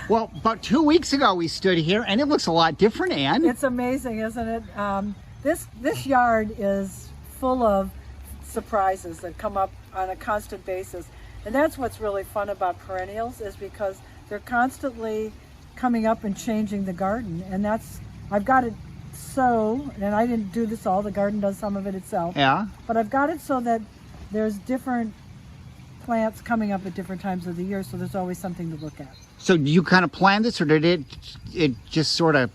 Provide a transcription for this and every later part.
Well, about 2 weeks ago we stood here and it looks a lot different, Ann. It's amazing, isn't it? This yard is full of surprises that come up on a constant basis. And that's what's really fun about perennials, is because they're constantly coming up and changing the garden. And I've got it so, and I didn't do this all, the garden does some of it itself. Yeah. But I've got it so that there's different plants coming up at different times of the year, so there's always something to look at. So you kind of planned this, or did it just sort of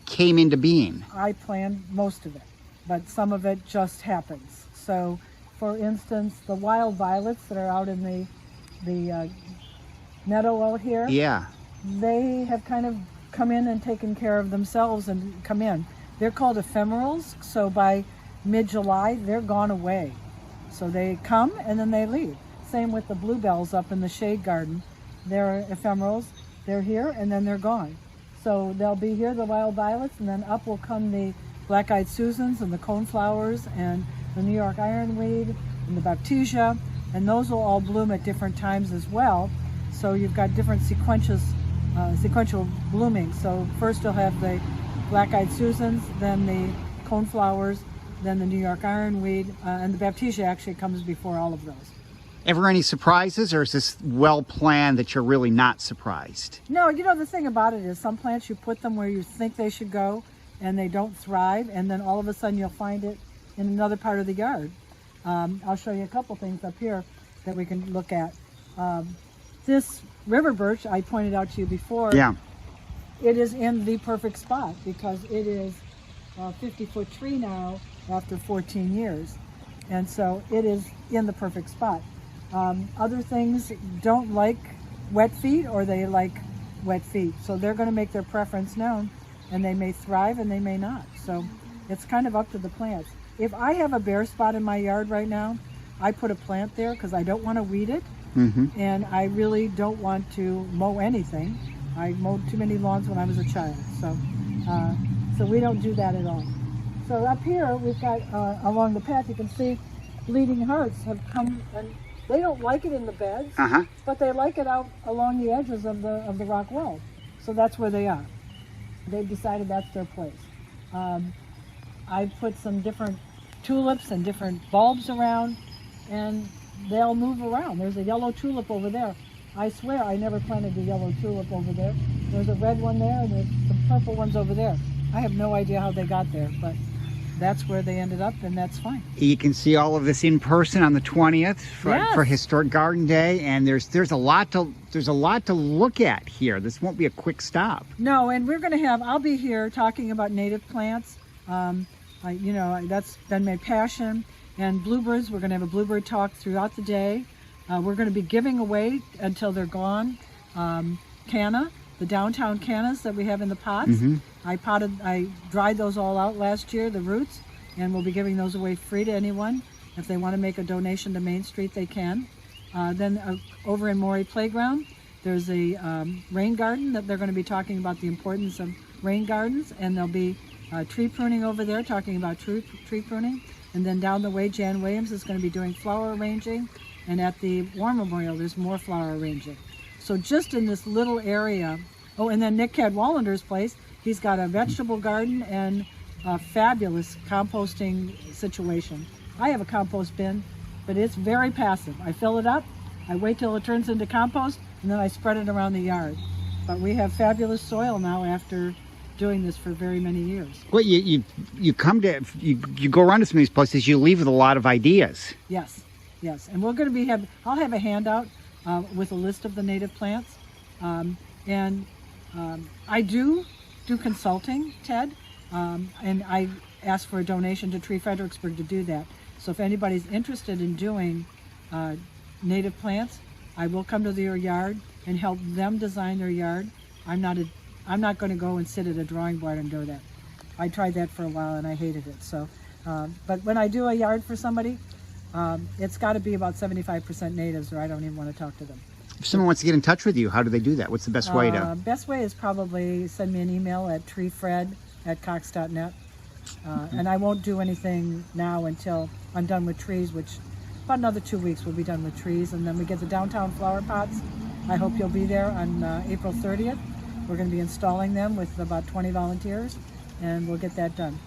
came into being? I planned most of it, but some of it just happens. So, for instance, the wild violets that are out in the meadow out here, Yeah. they have kind of come in and taken care of themselves and come in. They're called ephemerals, so by mid-July, they're gone away. So they come and then they leave. Same with the bluebells up in the shade garden. They're ephemerals, they're here and then they're gone. So they'll be here, the wild violets, and then up will come the black-eyed Susans and the coneflowers and the New York ironweed and the baptisia, and those will all bloom at different times as well. So you've got different sequential blooming. So first you'll have the black-eyed Susans, then the coneflowers, then the New York ironweed, and the baptisia actually comes before all of those. Ever any surprises, or is this well planned that you're really not surprised? No, you know, the thing about it is some plants, you put them where you think they should go and they don't thrive, and then all of a sudden you'll find it in another part of the yard. I'll show you a couple things up here that we can look at. This river birch I pointed out to you before, Yeah. it is in the perfect spot because it is a 50-foot tree now after 14 years. And so it is in the perfect spot. Other things don't like wet feet, or they like wet feet. So they're going to make their preference known, and they may thrive and they may not. So it's kind of up to the plants. If I have a bare spot in my yard right now, I put a plant there because I don't want to weed it. And I really don't want to mow anything. I mowed too many lawns when I was a child. So we don't do that at all. So up here, we've got, along the path, you can see bleeding hearts have come, and they don't like it in the beds, but they like it out along the edges of the rock wall. So that's where they are. They've decided that's their place. I put some different tulips and different bulbs around, and they'll move around. There's a yellow tulip over there. I swear I never planted a yellow tulip over there. There's a red one there, and there's some purple ones over there. I have no idea how they got there, but that's where they ended up, and that's fine. You can see all of this in person on the 20th for Historic Garden Day, and there's a lot to look at here. This won't be a quick stop. No, and we're going to I'll be here talking about native plants. You know, that's been my passion. And bluebirds, we're going to have a bluebird talk throughout the day. We're going to be giving away until they're gone canna, the downtown cannas that we have in the pots. I dried those all out last year, the roots, and we'll be giving those away free to anyone. If they want to make a donation to Main Street, they can. Then over in Morey Playground, there's a rain garden that they're going to be talking about the importance of rain gardens, and there'll be tree pruning over there, talking about tree pruning. And then down the way, Jan Williams is going to be doing flower arranging, and at the War Memorial, there's more flower arranging. So just in this little area. Oh, and then Nick Cadwallader's place, he's got a vegetable garden and a fabulous composting situation. I have a compost bin, but it's very passive. I fill it up, I wait till it turns into compost, and then I spread it around the yard. But we have fabulous soil now after doing this for very many years. Well, you go around to some of these places, you leave with a lot of ideas. Yes, and we're going to I'll have a handout with a list of the native plants, and I do consulting, Ted, and I ask for a donation to Tree Fredericksburg to do that. So if anybody's interested in doing native plants, I will come to their yard and help them design their yard. I'm not going to go and sit at a drawing board and do that. I tried that for a while and I hated it. So, but when I do a yard for somebody, it's got to be about 75% natives, or I don't even want to talk to them. If someone wants to get in touch with you, how do they do that? What's the best way to? Best way is probably send me an email at treefred@cox.net. And I won't do anything now until I'm done with trees, which about another 2 weeks we'll be done with trees, and then we get the downtown flower pots I hope you'll be there on April 30th. We're going to be installing them with about 20 volunteers, and we'll get that done.